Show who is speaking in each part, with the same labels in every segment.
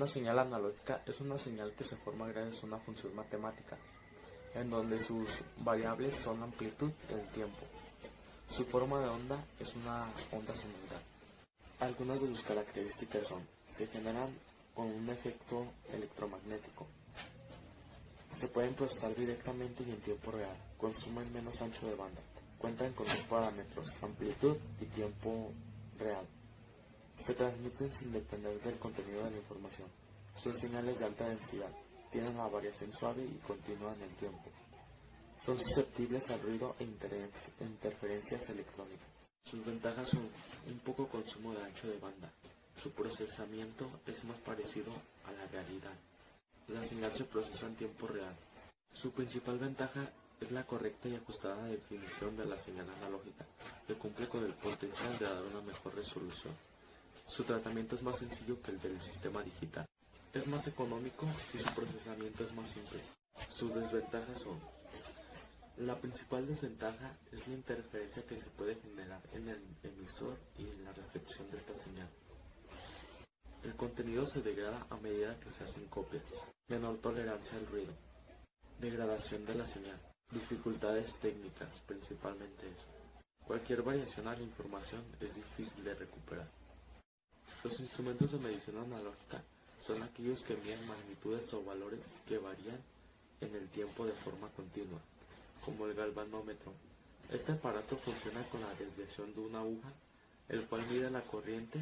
Speaker 1: Una señal analógica es una señal que se forma gracias a una función matemática, en donde sus variables son la amplitud y el tiempo. Su forma de onda es una onda sinusoidal. Algunas de sus características son: se generan con un efecto electromagnético, se pueden procesar directamente y en tiempo real, consumen menos ancho de banda, cuentan con dos parámetros, amplitud y tiempo real. Se transmiten sin depender del contenido de la información. Son señales de alta densidad, tienen la variación suave y continua en el tiempo. Son susceptibles al ruido e interferencias electrónicas. Sus ventajas son un poco consumo de ancho de banda. Su procesamiento es más parecido a la realidad. La señal se procesa en tiempo real. Su principal ventaja es la correcta y ajustada definición de la señal analógica, que cumple con el potencial de dar una mejor resolución. Su tratamiento es más sencillo que el del sistema digital. Es más económico y su procesamiento es más simple. Sus desventajas son: la principal desventaja es la interferencia que se puede generar en el emisor y en la recepción de esta señal. El contenido se degrada a medida que se hacen copias. Menor tolerancia al ruido. Degradación de la señal. Dificultades técnicas, principalmente eso. Cualquier variación a la información es difícil de recuperar. Los instrumentos de medición analógica son aquellos que miden magnitudes o valores que varían en el tiempo de forma continua, como el galvanómetro. Este aparato funciona con la desviación de una aguja, el cual mide la corriente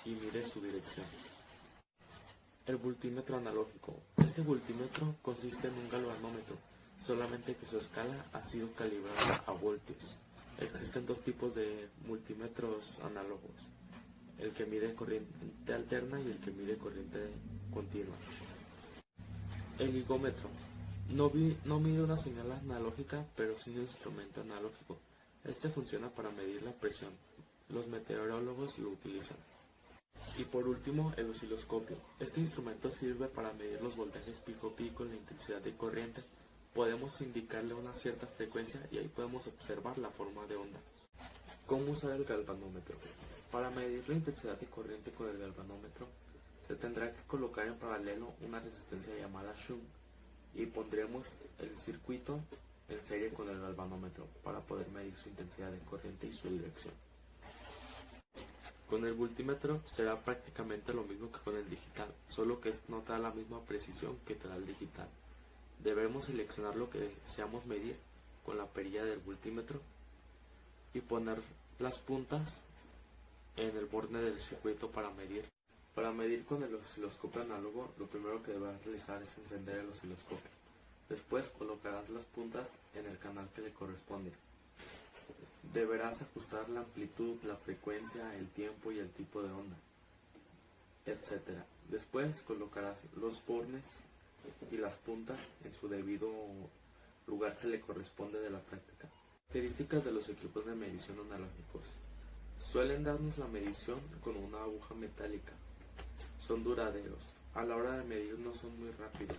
Speaker 1: y mide su dirección. El voltímetro analógico. Este voltímetro consiste en un galvanómetro, solamente que su escala ha sido calibrada a voltios. Existen dos tipos de multímetros análogos: el que mide corriente alterna y el que mide corriente continua. El higómetro no mide una señal analógica, pero sí un instrumento analógico. Este funciona para medir la presión. Los meteorólogos lo utilizan. Y por último, el osciloscopio. Este instrumento sirve para medir los voltajes pico-pico en la intensidad de corriente. Podemos indicarle una cierta frecuencia y ahí podemos observar la forma de onda. ¿Cómo usar el galvanómetro? Para medir la intensidad de corriente con el galvanómetro, se tendrá que colocar en paralelo una resistencia llamada shunt y pondremos el circuito en serie con el galvanómetro para poder medir su intensidad de corriente y su dirección. Con el multímetro será prácticamente lo mismo que con el digital, solo que no te da la misma precisión que te da el digital. Debemos seleccionar lo que deseamos medir con la perilla del multímetro y poner las puntas en el borde del circuito para medir. Para medir con el osciloscopio análogo, lo primero que deberás realizar es encender el osciloscopio. Después colocarás las puntas en el canal que le corresponde. Deberás ajustar la amplitud, la frecuencia, el tiempo y el tipo de onda, etc. Después colocarás los bornes y las puntas en su debido lugar que le corresponde de la práctica. Características de los equipos de medición analógicos. Suelen darnos la medición con una aguja metálica. Son duraderos. A la hora de medir no son muy rápidos.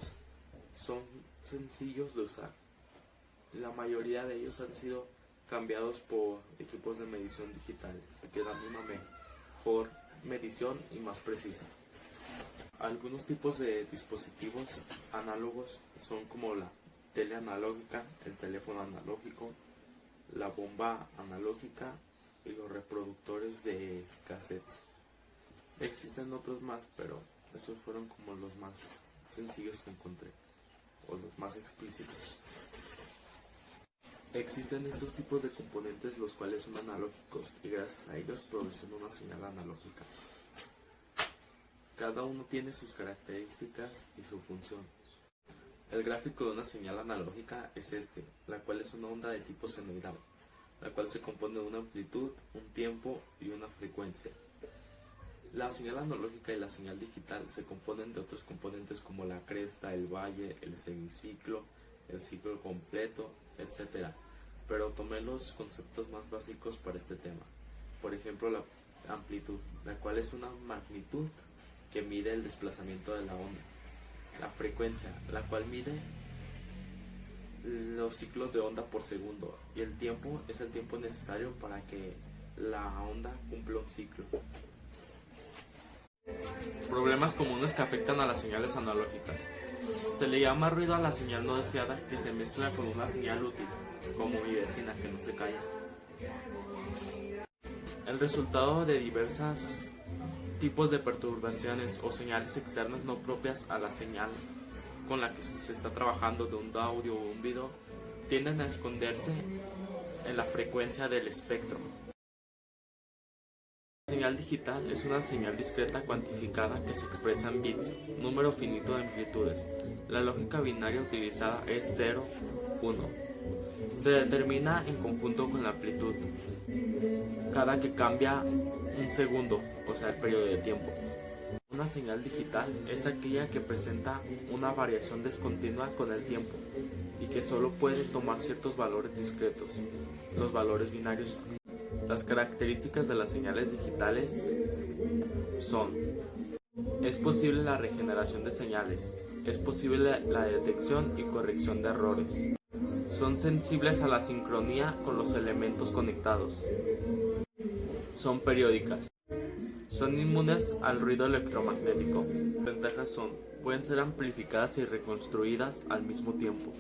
Speaker 1: Son sencillos de usar. La mayoría de ellos han sido cambiados por equipos de medición digitales, que dan una mejor medición y más precisa. Algunos tipos de dispositivos análogos son como la tele analógica, el teléfono analógico, la bomba analógica y los reproductores de cassettes. Existen otros más, pero esos fueron como los más sencillos que encontré, o los más explícitos. Existen estos tipos de componentes los cuales son analógicos y gracias a ellos producen una señal analógica. Cada uno tiene sus características y su función. El gráfico de una señal analógica es este, la cual es una onda de tipo senoidal, la cual se compone de una amplitud, un tiempo y una frecuencia. La señal analógica y la señal digital se componen de otros componentes como la cresta, el valle, el semiciclo, el ciclo completo, etc. Pero tomé los conceptos más básicos para este tema. Por ejemplo, la amplitud, la cual es una magnitud que mide el desplazamiento de la onda. La frecuencia, la cual mide los ciclos de onda por segundo. Y el tiempo es el tiempo necesario para que la onda cumpla un ciclo. Problemas comunes que afectan a las señales analógicas. Se le llama ruido a la señal no deseada que se mezcla con una señal útil, como mi vecina que no se calla. El resultado de diversos tipos de perturbaciones o señales externas no propias a la señal con la que se está trabajando de un audio o un video tienden a esconderse en la frecuencia del espectro. La señal digital es una señal discreta cuantificada que se expresa en bits, número finito de amplitudes. La lógica binaria utilizada es 0, 1. Se determina en conjunto con la amplitud, cada que cambia un segundo, o sea el periodo de tiempo. Una señal digital es aquella que presenta una variación discontinua con el tiempo y que solo puede tomar ciertos valores discretos, los valores binarios. Las características de las señales digitales son: es posible la regeneración de señales, es posible la detección y corrección de errores, son sensibles a la sincronía con los elementos conectados, son periódicas, son inmunes al ruido electromagnético. Las ventajas son: pueden ser amplificadas y reconstruidas al mismo tiempo,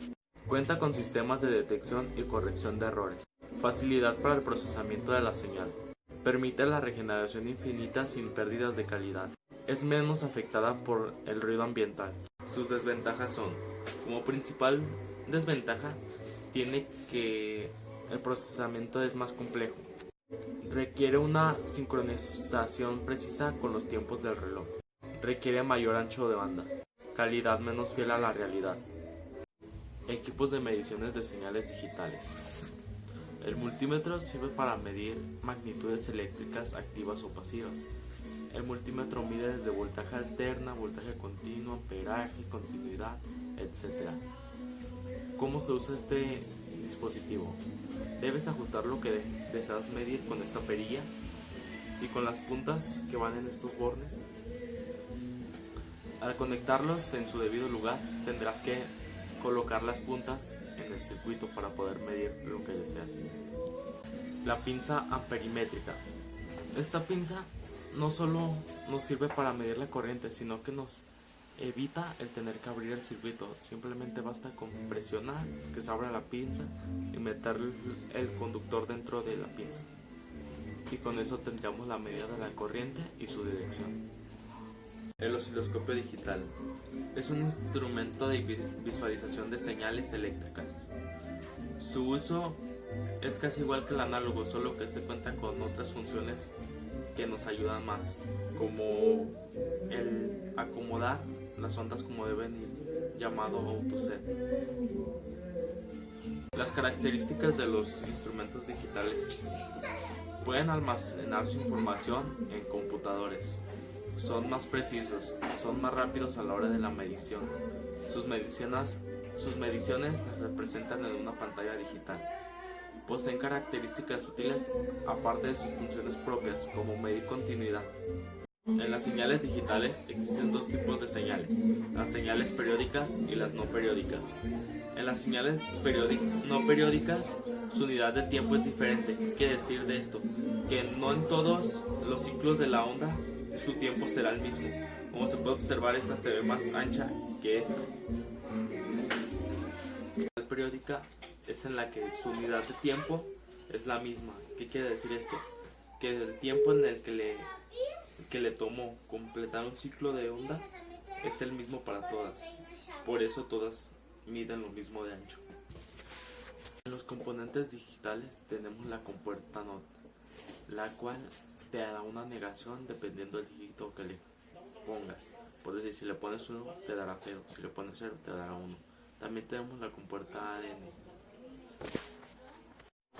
Speaker 1: cuenta con sistemas de detección y corrección de errores, facilidad para el procesamiento de la señal, permite la regeneración infinita sin pérdidas de calidad, es menos afectada por el ruido ambiental. Sus desventajas son: como principal desventaja, tiene que el procesamiento es más complejo, requiere una sincronización precisa con los tiempos del reloj, requiere mayor ancho de banda, calidad menos fiel a la realidad. Equipos de mediciones de señales digitales. El multímetro sirve para medir magnitudes eléctricas activas o pasivas. El multímetro mide desde voltaje alterna, voltaje continuo, amperaje, continuidad, etc. ¿Cómo se usa este dispositivo? Debes ajustar lo que deseas medir con esta perilla y con las puntas que van en estos bornes. Al conectarlos en su debido lugar, tendrás que colocar las puntas en el circuito para poder medir lo que deseas. La pinza amperimétrica. Esta pinza no solo nos sirve para medir la corriente, sino que nos evita el tener que abrir el circuito. Simplemente basta con presionar que se abra la pinza y meter el conductor dentro de la pinza, y con eso tendríamos la medida de la corriente y su dirección. El osciloscopio digital es un instrumento de visualización de señales eléctricas. Su uso es casi igual que el análogo, solo que este cuenta con otras funciones que nos ayudan más, como el acomodar las ondas como deben ir, llamado autoset. Las características de los instrumentos digitales: pueden almacenar su información en computadores, son más precisos, son más rápidos a la hora de la medición. Sus mediciones las representan en una pantalla digital. Poseen características útiles aparte de sus funciones propias, como medir continuidad. En las señales digitales existen dos tipos de señales: las señales periódicas y las no periódicas. En las señales no periódicas, su unidad de tiempo es diferente. ¿Qué quiere decir de esto? Que no en todos los ciclos de la onda su tiempo será el mismo. Como se puede observar, esta se ve más ancha que esta. La señal periódica es en la que su unidad de tiempo es la misma. ¿Qué quiere decir esto? Que el tiempo en el que le tomó completar un ciclo de onda es el mismo para todas. Por eso todas miden lo mismo de ancho. En los componentes digitales tenemos la compuerta NOT, la cual te dará una negación dependiendo del dígito que le pongas. Por decir, si le pones 1 te dará 0, si le pones 0 te dará 1. También tenemos la compuerta ADN.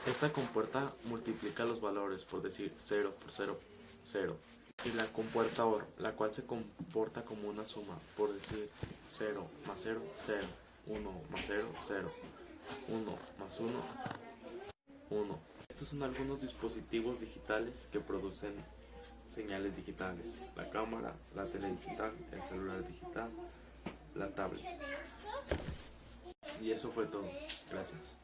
Speaker 1: Esta compuerta multiplica los valores, por decir 0 por 0, 0. Y la compuerta OR, la cual se comporta como una suma, por decir 0 más 0, 0, 1 más 0, 0, 1 más 1, 1. Estos son algunos dispositivos digitales que producen señales digitales: la cámara, la tele digital, el celular digital, la tablet. Y eso fue todo. Gracias.